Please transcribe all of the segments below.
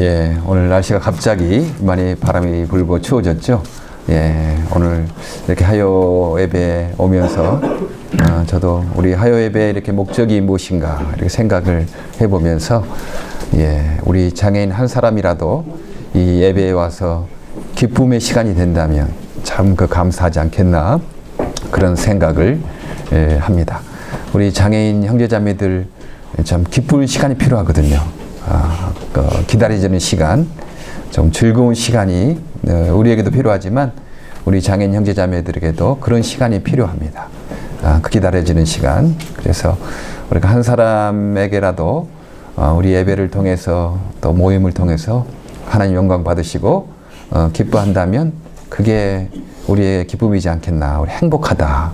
예, 오늘 날씨가 갑자기 많이 바람이 불고 추워졌죠. 예, 오늘 이렇게 하요 예배 오면서 저도 우리 하요 예배 이렇게 목적이 무엇인가 이렇게 생각을 해보면서 예, 우리 장애인 한 사람이라도 이 예배에 와서 기쁨의 시간이 된다면 참 감사하지 않겠나 그런 생각을 합니다. 우리 장애인 형제자매들 참 기쁜 시간이 필요하거든요. 기다려지는 시간, 좀 즐거운 시간이 우리에게도 필요하지만 우리 장애인 형제자매들에게도 그런 시간이 필요합니다. 그 기다려지는 시간. 그래서 우리가 한 사람에게라도 우리 예배를 통해서 또 모임을 통해서 하나님 영광 받으시고 기뻐한다면 그게 우리의 기쁨이지 않겠나. 우리 행복하다.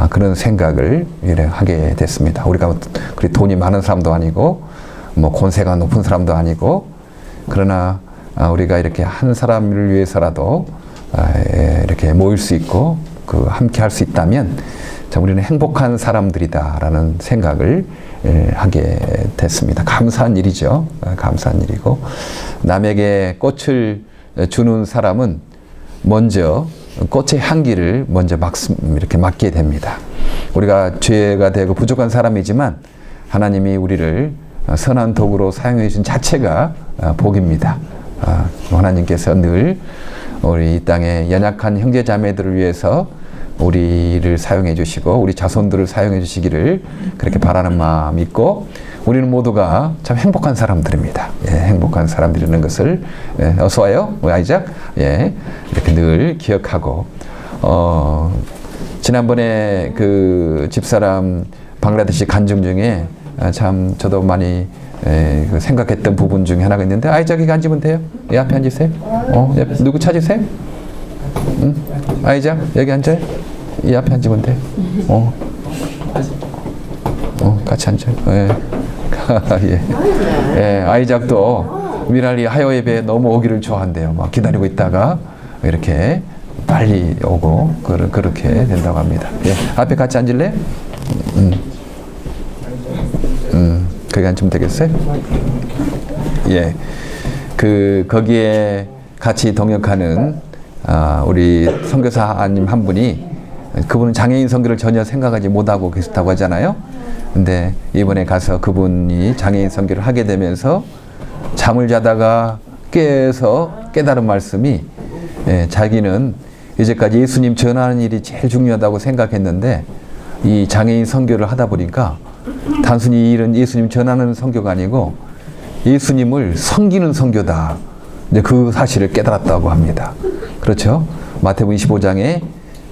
그런 생각을 하게 됐습니다. 우리가 그리 돈이 많은 사람도 아니고 뭐 권세가 높은 사람도 아니고 그러나 우리가 이렇게 한 사람을 위해서라도 이렇게 모일 수 있고 함께 할 수 있다면 참 우리는 행복한 사람들이다라는 생각을 하게 됐습니다. 감사한 일이죠. 감사한 일이고 남에게 꽃을 주는 사람은 먼저 꽃의 향기를 먼저 이렇게 맡게 됩니다. 우리가 죄가 되고 부족한 사람이지만 하나님이 우리를 선한 도구로 사용해 주신 자체가 복입니다. 하나님께서 늘 우리 이 땅의 연약한 형제 자매들을 위해서 우리를 사용해 주시고 우리 자손들을 사용해 주시기를 그렇게 바라는 마음이 있고 우리는 모두가 참 행복한 사람들입니다. 예, 행복한 사람들이라는 것을 어서 와요, 우리 아이작. 예, 이렇게 늘 기억하고 지난번에 그 집사람 방글라데시 간증 중에 참 저도 많이 생각했던 부분 중에 하나가 있는데 아이작이 앉으면 돼요. 이 앞에 앉으세요. 누구 찾으세요? 응? 아이작 여기 앉아요. 이 앞에 앉으면 돼요. 같이 앉아요. 예. 예. 예, 아이작도 미랄리 하요 예배에 너무 오기를 좋아한대요. 막 기다리고 있다가 이렇게 빨리 오고 그렇게 된다고 합니다. 예. 앞에 같이 앉을래? 거기 앉으면 되겠어요? 예. 거기에 같이 동역하는, 우리 선교사님 한 분이, 그분은 장애인 선교를 전혀 생각하지 못하고 계셨다고 하잖아요. 근데 이번에 가서 그분이 장애인 선교를 하게 되면서 잠을 자다가 깨서 깨달은 말씀이, 자기는 이제까지 예수님 전하는 일이 제일 중요하다고 생각했는데, 이 장애인 선교를 하다 보니까 단순히 이 일은 예수님 전하는 선교가 아니고 예수님을 섬기는 선교다. 이제 그 사실을 깨달았다고 합니다. 그렇죠? 마태복음 25장에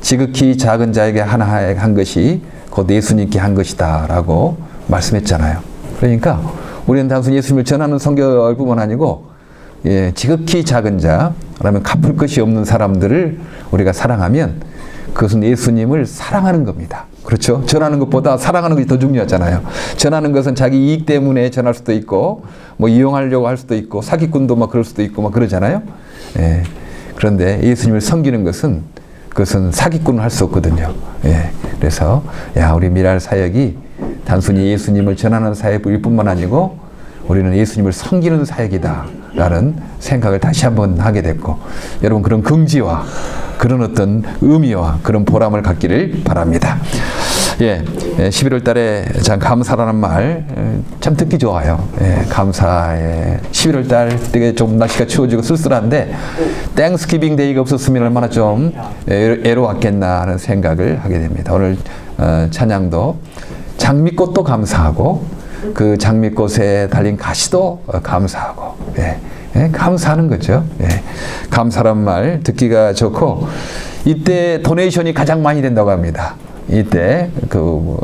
지극히 작은 자에게 하나 한 것이 곧 예수님께 한 것이다 라고 말씀했잖아요. 그러니까 우리는 단순히 예수님을 전하는 선교일 뿐만 아니고 지극히 작은 자, 그러면 갚을 것이 없는 사람들을 우리가 사랑하면 그것은 예수님을 사랑하는 겁니다. 그렇죠? 전하는 것보다 사랑하는 것이 더 중요하잖아요. 전하는 것은 자기 이익 때문에 전할 수도 있고, 뭐 이용하려고 할 수도 있고, 사기꾼도 막 그럴 수도 있고, 막 그러잖아요. 예. 그런데 예수님을 섬기는 그것은 사기꾼을 할 수 없거든요. 예. 그래서, 우리 미랄 사역이 단순히 예수님을 전하는 사역일 뿐만 아니고, 우리는 예수님을 섬기는 사역이다. 라는 생각을 다시 한번 하게 됐고, 여러분 그런 긍지와 그런 어떤 의미와 그런 보람을 갖기를 바랍니다. 11월 달에 참 감사라는 말 참 듣기 좋아요. 감사해. 11월 달 되게 좀 날씨가 추워지고 쓸쓸한데 땡스기빙 데이가 없었으면 얼마나 좀 애로웠겠나 하는 생각을 하게 됩니다. 오늘 찬양도 장미꽃도 감사하고 그 장미꽃에 달린 가시도 감사하고 감사하는 거죠. 감사란 말 듣기가 좋고 이때 도네이션이 가장 많이 된다고 합니다. 이때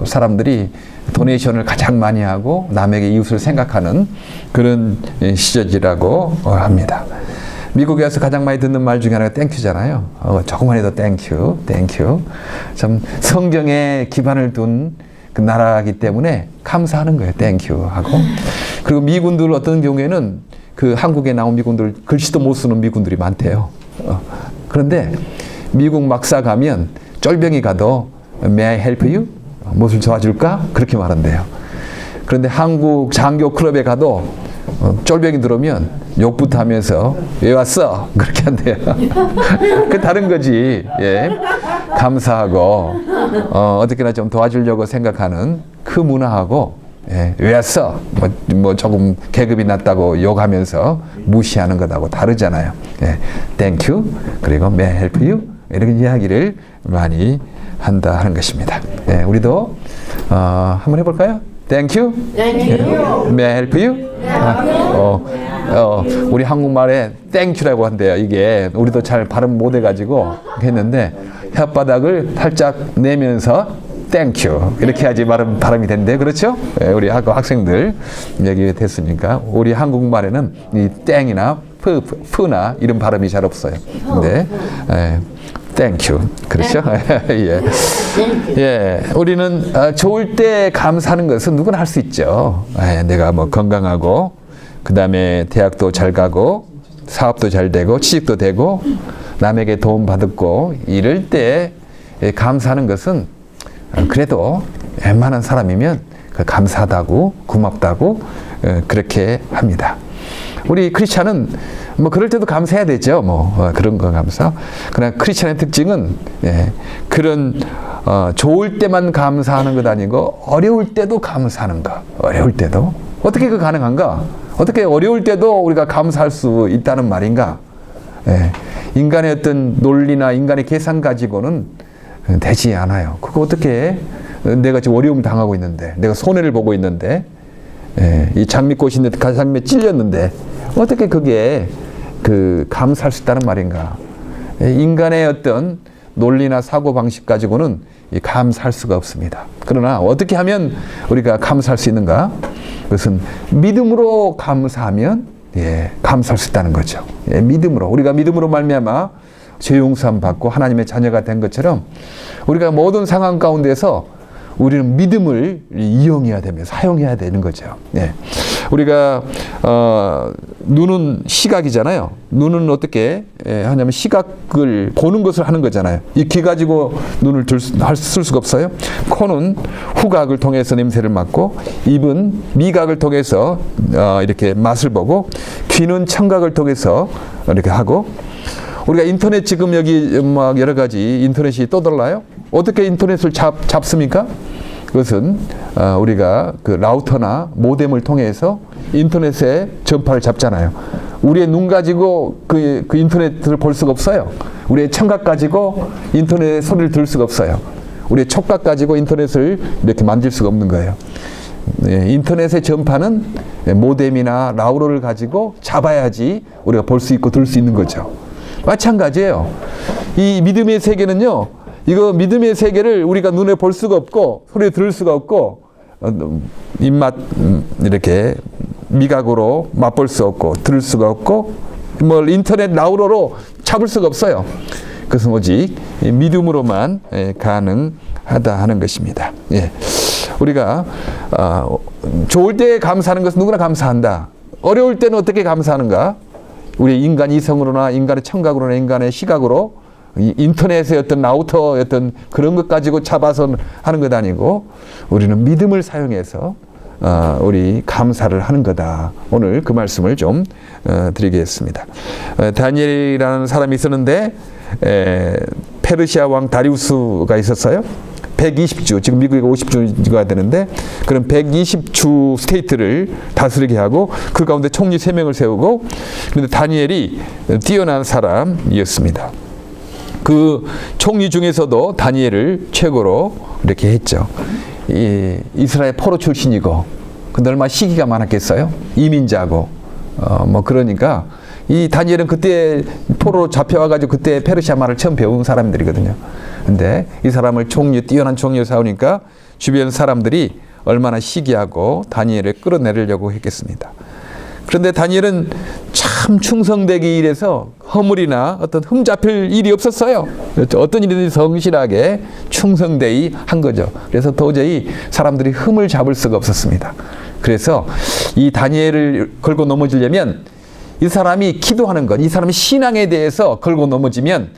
사람들이 도네이션을 가장 많이 하고 남에게 이웃을 생각하는 그런 시절이라고 합니다. 미국에서 가장 많이 듣는 말 중에 하나가 땡큐잖아요. 조금만 해도 땡큐. 참 성경에 기반을 둔 그 나라이기 때문에 감사하는 거예요. 땡큐 하고. 그리고 미군들 어떤 경우에는 그 한국에 나온 미군들 글씨도 못 쓰는 미군들이 많대요. 그런데 미국 막사 가면 쫄병이 가도 May I help you? 무엇을 도와줄까? 그렇게 말한대요. 그런데 한국 장교 클럽에 가도 쫄병이 들어오면 욕부터 하면서 왜 왔어? 그렇게 한대요. 그 다른 거지. 예. 감사하고 어떻게나 좀 도와주려고 생각하는 그 문화하고 예. 왜 왔어? 뭐 조금 계급이 낮다고 욕하면서 무시하는 것하고 다르잖아요. 예. Thank you. 그리고 May I help you? 이런 이야기를 많이 한다 하는 것입니다. 예. 우리도 한번 해볼까요? Thank you. May I help you? 우리 한국말에 땡큐라고 한대요. 이게 우리도 잘 발음 못 해가지고 했는데 혓바닥을 살짝 내면서 땡큐 이렇게 해야지 발음이 된대. 그렇죠? 예, 우리 학생들 얘기 됐으니까 우리 한국말에는 이 땡이나 푸나 이런 발음이 잘 없어요. 근데 땡큐 그렇죠? 예. 예, 우리는 좋을 때 감사하는 것은 누구나 할 수 있죠. 내가 뭐 건강하고 그 다음에 대학도 잘 가고 사업도 잘 되고 취직도 되고 남에게 도움 받고 이럴 때 감사하는 것은 그래도 웬만한 사람이면 감사하다고 고맙다고 그렇게 합니다. 우리 크리스찬은 뭐 그럴 때도 감사해야 되죠. 뭐 그런 거 감사. 그러나 크리스찬의 특징은 그런 좋을 때만 감사하는 것 아니고 어려울 때도 감사하는 거. 어려울 때도 어떻게 그 가능한가? 어떻게 어려울 때도 우리가 감사할 수 있다는 말인가? 인간의 어떤 논리나 인간의 계산 가지고는 되지 않아요. 그거 어떻게 내가 지금 어려움 당하고 있는데, 내가 손해를 보고 있는데, 이 장미꽃인데 장미에 찔렸는데 어떻게 그게 감사할 수 있다는 말인가? 인간의 어떤 논리나 사고 방식 가지고는 감사할 수가 없습니다. 그러나 어떻게 하면 우리가 감사할 수 있는가? 그것은 믿음으로 감사하면 감사할 수 있다는 거죠. 믿음으로 우리가 믿음으로 말미암아 죄 용서함 받고 하나님의 자녀가 된 것처럼 우리가 모든 상황 가운데서 우리는 믿음을 이용해야 되며 사용해야 되는 거죠. 우리가 눈은 시각이잖아요. 눈은 어떻게 하냐면 시각을 보는 것을 하는 거잖아요. 이 귀 가지고 눈을 쓸 수가 없어요. 코는 후각을 통해서 냄새를 맡고, 입은 미각을 통해서 이렇게 맛을 보고, 귀는 청각을 통해서 이렇게 하고, 우리가 인터넷 지금 여기 막 여러 가지 인터넷이 떠돌라요. 어떻게 인터넷을 잡습니까? 그것은 우리가 그 라우터나 모뎀을 통해서 인터넷의 전파를 잡잖아요. 우리의 눈 가지고 그 인터넷을 볼 수가 없어요. 우리의 청각 가지고 인터넷의 소리를 들을 수가 없어요. 우리의 촉각 가지고 인터넷을 이렇게 만질 수가 없는 거예요. 인터넷의 전파는 모뎀이나 라우터를 가지고 잡아야지 우리가 볼 수 있고 들을 수 있는 거죠. 마찬가지예요. 이 믿음의 세계는요, 이거 믿음의 세계를 우리가 눈에 볼 수가 없고 소리에 들을 수가 없고 입맛 이렇게 미각으로 맛볼 수 없고 들을 수가 없고 뭐 인터넷 라우터로 잡을 수가 없어요. 그것은 오직 믿음으로만 가능하다 하는 것입니다. 우리가 좋을 때 감사하는 것은 누구나 감사한다. 어려울 때는 어떻게 감사하는가? 우리 인간 이성으로나 인간의 청각으로나 인간의 시각으로 인터넷의 어떤 라우터의 어떤 그런 것 가지고 잡아서 하는 것 아니고 우리는 믿음을 사용해서 우리 감사를 하는 거다. 오늘 그 말씀을 좀 드리겠습니다. 다니엘이라는 사람이 있었는데 페르시아 왕 다리우스가 있었어요. 120주, 지금 미국이 50주가 되는데 그런 120주 스테이트를 다스리게 하고 그 가운데 총리 3명을 세우고, 그런데 다니엘이 뛰어난 사람이었습니다. 그 총리 중에서도 다니엘을 최고로 이렇게 했죠. 이스라엘 포로 출신이고, 근데 얼마나 시기가 많았겠어요? 이민자고, 뭐 그러니까 이 다니엘은 그때 포로로 잡혀와가지고 그때 페르시아 말을 처음 배운 사람들이거든요. 근데 이 사람을 뛰어난 총리로 세우니까 주변 사람들이 얼마나 시기하고 다니엘을 끌어내리려고 했겠습니다. 그런데 다니엘은 참 충성되기 일해서 허물이나 어떤 흠 잡힐 일이 없었어요. 어떤 일이든 성실하게 충성되이 한 거죠. 그래서 도저히 사람들이 흠을 잡을 수가 없었습니다. 그래서 이 다니엘을 걸고 넘어지려면 이 사람이 기도하는 것, 이 사람이 신앙에 대해서 걸고 넘어지면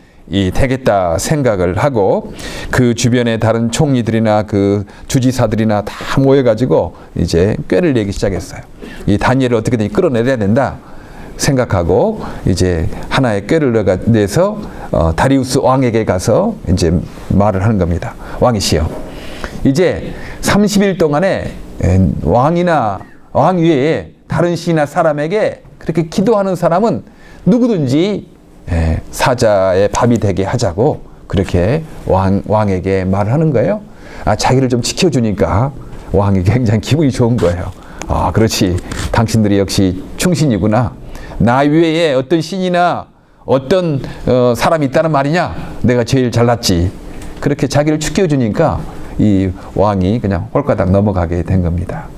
되겠다 생각을 하고 그 주변에 다른 총리들이나 그 주지사들이나 다 모여가지고 이제 꾀를 내기 시작했어요. 이 다니엘을 어떻게든 끌어내야 된다 생각하고 이제 하나의 꾀를 내서 다리우스 왕에게 가서 이제 말을 하는 겁니다. 왕이시여, 이제 30일 동안에 왕 외에 다른 시나 사람에게 그렇게 기도하는 사람은 누구든지 사자의 밥이 되게 하자고 그렇게 왕에게 말을 하는 거예요. 자기를 좀 지켜주니까 왕이 굉장히 기분이 좋은 거예요. 그렇지, 당신들이 역시 충신이구나. 나 외에 어떤 신이나 어떤 사람이 있다는 말이냐? 내가 제일 잘났지. 그렇게 자기를 지켜주니까 이 왕이 그냥 홀가닥 넘어가게 된 겁니다.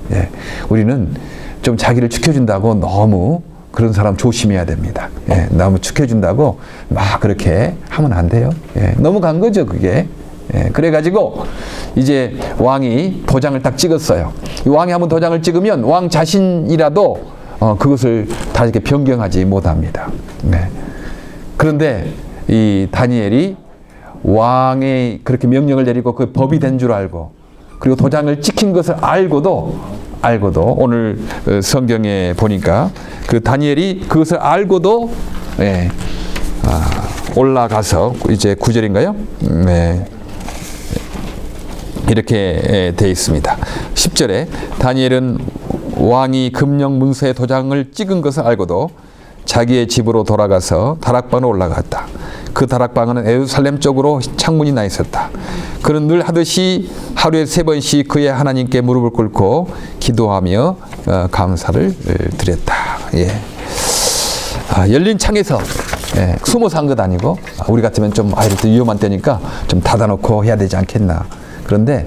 우리는 좀 자기를 지켜준다고 너무 그런 사람 조심해야 됩니다. 너무 지켜준다고 막 그렇게 하면 안 돼요. 넘어간 거죠, 그게. 그래가지고 이제 왕이 도장을 딱 찍었어요. 왕이 한번 도장을 찍으면 왕 자신이라도 그것을 다 이렇게 변경하지 못합니다. 그런데 이 다니엘이 왕이 그렇게 명령을 내리고 그 법이 된 줄 알고 그리고 도장을 찍힌 것을 알고도 오늘 성경에 보니까 그 다니엘이 그것을 알고도 올라가서 이제 9절인가요? 이렇게 돼 있습니다. 10절에 다니엘은 왕이 금령 문서에 도장을 찍은 것을 알고도 자기의 집으로 돌아가서 다락방으로 올라갔다. 그 다락방은 예루살렘 쪽으로 창문이 나 있었다. 그는 늘 하듯이 하루에 3번씩 그의 하나님께 무릎을 꿇고 기도하며 감사를 드렸다. 열린 창에서 숨어서 한 것 아니고 우리 같으면 좀 이렇게 위험한 때니까 좀 닫아놓고 해야 되지 않겠나. 그런데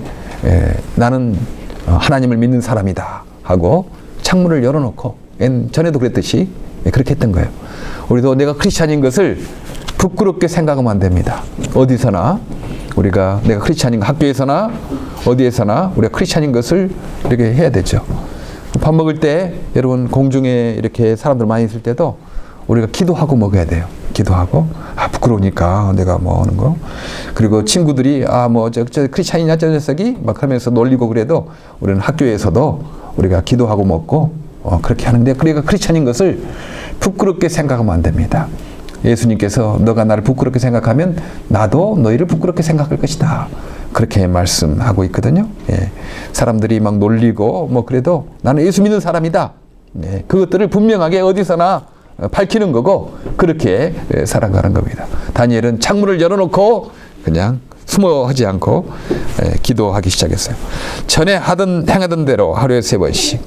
나는 하나님을 믿는 사람이다 하고 창문을 열어놓고 전에도 그랬듯이 그렇게 했던 거예요. 우리도 내가 크리스찬인 것을 부끄럽게 생각하면 안 됩니다. 어디서나 우리가 내가 크리스찬인 거, 학교에서나 어디에서나 우리가 크리스찬인 것을 이렇게 해야 되죠. 밥 먹을 때 여러분 공중에 이렇게 사람들 많이 있을 때도 우리가 기도하고 먹어야 돼요. 기도하고 부끄러우니까 내가 뭐 하는 거. 그리고 친구들이 저 크리스찬이냐 저 녀석이 막 하면서 놀리고 그래도 우리는 학교에서도 우리가 기도하고 먹고 그렇게 하는데 그러니까 크리스찬인 것을 부끄럽게 생각하면 안 됩니다. 예수님께서 너가 나를 부끄럽게 생각하면 나도 너희를 부끄럽게 생각할 것이다. 그렇게 말씀하고 있거든요. 사람들이 막 놀리고 뭐 그래도 나는 예수 믿는 사람이다. 그것들을 분명하게 어디서나 밝히는 거고 그렇게 살아가는 겁니다. 다니엘은 창문을 열어놓고 그냥 숨어 하지 않고 기도하기 시작했어요. 전에 행하던 대로 하루에 3번씩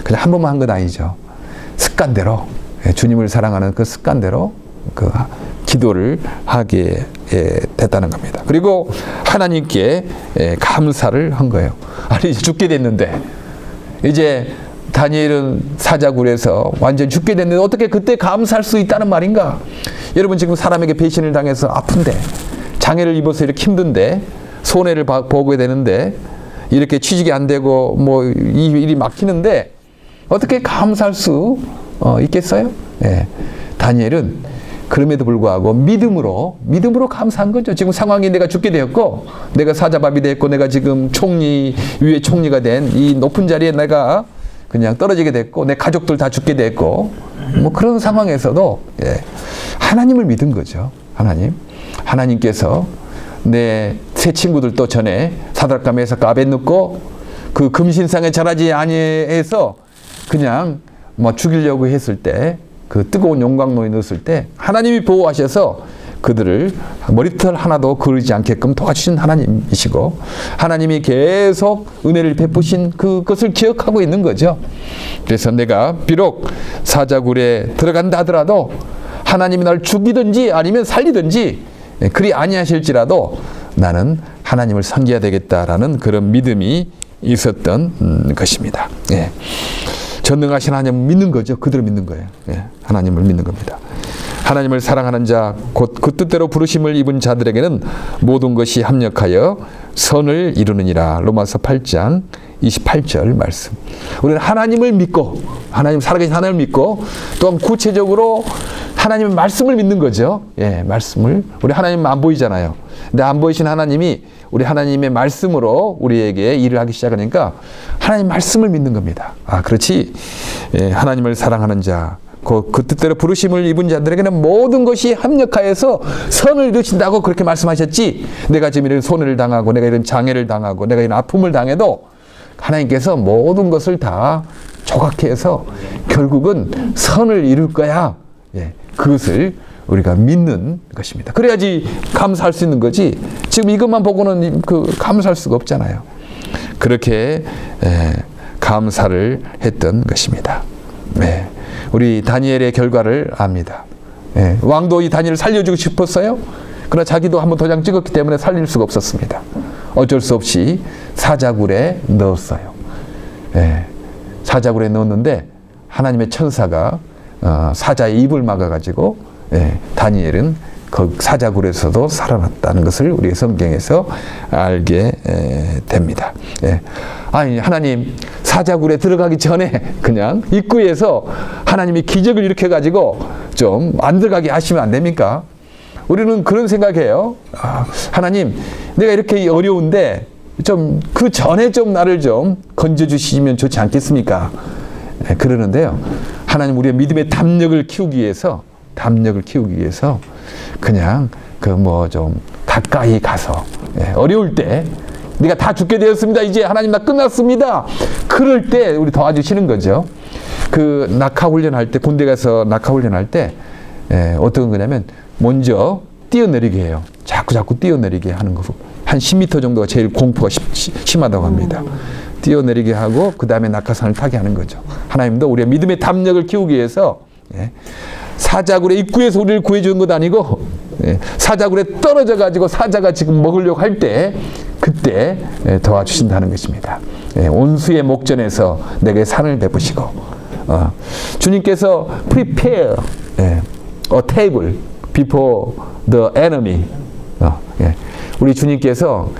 그냥 한 번만 한 건 아니죠. 습관대로 주님을 사랑하는 그 습관대로 그 기도를 하게 됐다는 겁니다. 그리고 하나님께 감사를 한 거예요. 아니 이제 죽게 됐는데 이제 다니엘은 사자굴에서 완전 죽게 됐는데 어떻게 그때 감사할 수 있다는 말인가? 여러분 지금 사람에게 배신을 당해서 아픈데 장애를 입어서 이렇게 힘든데 손해를 보게 되는데 이렇게 취직이 안 되고 뭐 이 일이 막히는데 어떻게 감사할 수 있겠어요? 다니엘은 그럼에도 불구하고 믿음으로 감사한 거죠. 지금 상황이 내가 죽게 되었고 내가 사자밥이 됐고 내가 지금 위에 총리가 된 이 높은 자리에 내가 그냥 떨어지게 됐고 내 가족들 다 죽게 됐고 뭐 그런 상황에서도 하나님을 믿은 거죠. 하나님께서 내 세 친구들도 전에 사드락과 메삭과 아벳느고 그 금신상에 절하지 아니해서 그냥 뭐 죽이려고 했을 때 그 뜨거운 용광로에 넣었을 때 하나님이 보호하셔서 그들을 머리털 하나도 그르지 않게끔 도와주신 하나님이시고 하나님이 계속 은혜를 베푸신 그것을 기억하고 있는 거죠. 그래서 내가 비록 사자굴에 들어간다 하더라도 하나님이 날 죽이든지 아니면 살리든지 그리 아니하실지라도 나는 하나님을 섬겨야 되겠다라는 그런 믿음이 있었던 것입니다. 전능하신 하나님을 믿는 거죠. 그대로 믿는 거예요. 하나님을 믿는 겁니다. 하나님을 사랑하는 자, 곧 그 뜻대로 부르심을 입은 자들에게는 모든 것이 합력하여 선을 이루느니라. 로마서 8장 28절 말씀. 우리는 하나님을 믿고, 살아계신 하나님을 믿고, 또한 구체적으로 하나님의 말씀을 믿는 거죠. 예, 말씀을. 우리 하나님 안 보이잖아요. 근데 안 보이신 하나님이 우리 하나님의 말씀으로 우리에게 일을 하기 시작하니까 하나님 말씀을 믿는 겁니다. 아, 그렇지. 예, 하나님을 사랑하는 자, 그 뜻대로 부르심을 입은 자들에게는 모든 것이 합력하여서 선을 이루신다고 그렇게 말씀하셨지. 내가 지금 이런 손해를 당하고 내가 이런 장애를 당하고 내가 이런 아픔을 당해도 하나님께서 모든 것을 다 조각해서 결국은 선을 이룰 거야. 예, 그것을 우리가 믿는 것입니다. 그래야지 감사할 수 있는 거지. 지금 이것만 보고는 감사할 수가 없잖아요. 그렇게 감사를 했던 것입니다. 네. 우리 다니엘의 결과를 압니다. 예, 왕도 이 다니엘을 살려주고 싶었어요. 그러나 자기도 한번 도장 찍었기 때문에 살릴 수가 없었습니다. 어쩔 수 없이 사자굴에 넣었어요. 예, 사자굴에 넣었는데 하나님의 천사가 사자의 입을 막아가지고 다니엘은 그 사자굴에서도 살아났다는 것을 우리 성경에서 알게 됩니다. 예. 아니, 하나님 사자굴에 들어가기 전에 그냥 입구에서 하나님이 기적을 일으켜가지고 좀 안 들어가게 하시면 안 됩니까? 우리는 그런 생각해요. 하나님, 내가 이렇게 어려운데 좀 그 전에 좀 나를 좀 건져주시면 좋지 않겠습니까? 예, 그러는데요. 하나님 우리의 믿음의 담력을 키우기 위해서 그냥 좀 가까이 가서 어려울 때 네가 다 죽게 되었습니다. 이제 하나님 나 끝났습니다. 그럴 때 우리 도와주시는 거죠. 그 낙하훈련할 때 군대 가서 낙하훈련할 때 어떤 거냐면 먼저 뛰어내리게 해요. 자꾸 뛰어내리게 하는 거. 한 10m 정도가 제일 공포가 심하다고 합니다. 뛰어내리게 하고 그 다음에 낙하산을 타게 하는 거죠. 하나님도 우리의 믿음의 담력을 키우기 위해서 사자굴의 입구에서 우리를 구해주는 것 아니고 사자굴에 떨어져 가지고 사자가 지금 먹으려고 할 때 그때 도와주신다는 것입니다. 온수의 목전에서 내게 산을 베푸시고 주님께서 prepare a table before the enemy. 우리 주님께서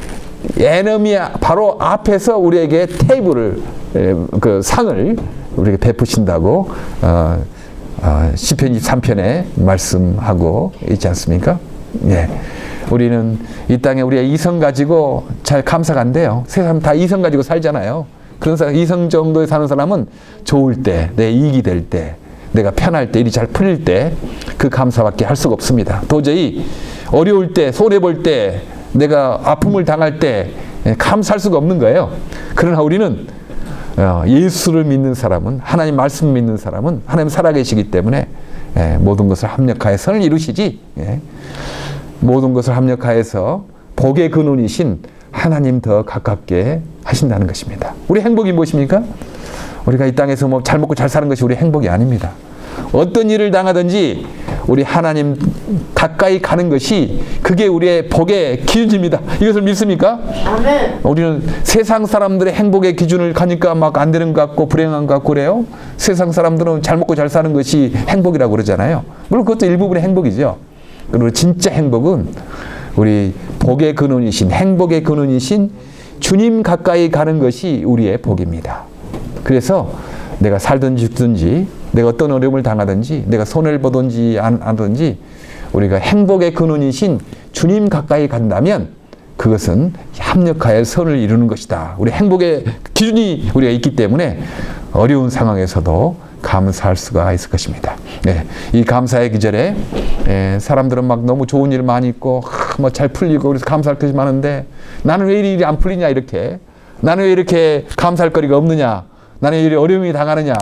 에너미 바로 앞에서 우리에게 테이블을 그 상을 우리에게 베푸신다고 시편 23편에 말씀하고 있지 않습니까? 예. 우리는 이 땅에 우리가 이성 가지고 잘 감사가 안 돼요. 세상 다 이성 가지고 살잖아요. 그런 사람, 이성 정도에 사는 사람은 좋을 때, 내 이익이 될 때, 내가 편할 때, 일이 잘 풀릴 때 그 감사밖에 할 수가 없습니다. 도저히 어려울 때, 손해볼 때, 내가 아픔을 당할 때 감사할 수가 없는 거예요. 그러나 우리는 예수를 믿는 사람은, 하나님 말씀 믿는 사람은 하나님 살아계시기 때문에 모든 것을 합력하여 선을 이루시지, 모든 것을 합력하여서 복의 근원이신 하나님 더 가깝게 하신다는 것입니다. 우리 행복이 무엇입니까? 우리가 이 땅에서 뭐 잘 먹고 잘 사는 것이 우리 행복이 아닙니다. 어떤 일을 당하든지 우리 하나님 가까이 가는 것이 그게 우리의 복의 기준입니다. 이것을 믿습니까? 아멘. 우리는 세상 사람들의 행복의 기준을 가니까 막 안 되는 것 같고 불행한 것 같고 그래요. 세상 사람들은 잘 먹고 잘 사는 것이 행복이라고 그러잖아요. 물론 그것도 일부분의 행복이죠. 그리고 진짜 행복은 우리 복의 근원이신, 행복의 근원이신 주님 가까이 가는 것이 우리의 복입니다. 그래서 내가 살든지 죽든지, 내가 어떤 어려움을 당하든지, 내가 손해를 보든지 안 하든지 우리가 행복의 근원이신 주님 가까이 간다면 그것은 합력하여 선을 이루는 것이다. 우리 행복의 기준이 우리가 있기 때문에 어려운 상황에서도 감사할 수가 있을 것입니다. 이 감사의 기절에 사람들은 막 너무 좋은 일 많이 있고 뭐 잘 풀리고 그래서 감사할 것이 많은데 나는 왜 이 일이 안 풀리냐, 이렇게 나는 왜 이렇게 감사할 거리가 없느냐, 나는 왜 이렇게 어려움이 당하느냐,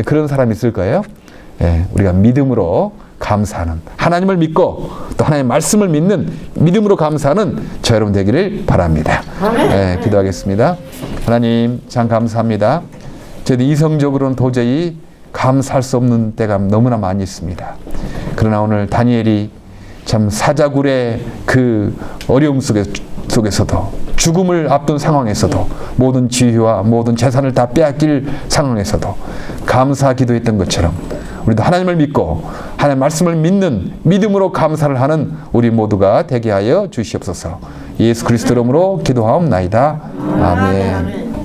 그런 사람이 있을 거예요. 우리가 믿음으로 감사하는, 하나님을 믿고 또 하나님의 말씀을 믿는 믿음으로 감사하는 저 여러분 되기를 바랍니다. 기도하겠습니다. 하나님 참 감사합니다. 저희도 이성적으로는 도저히 감사할 수 없는 때가 너무나 많이 있습니다. 그러나 오늘 다니엘이 참 사자굴의 그 어려움 속에서도, 죽음을 앞둔 상황에서도, 모든 지위와 모든 재산을 다 빼앗길 상황에서도 감사 기도했던 것처럼 우리도 하나님을 믿고 하나님의 말씀을 믿는 믿음으로 감사를 하는 우리 모두가 되게 하여 주시옵소서. 예수 그리스도 이름으로 기도하옵나이다. 아멘.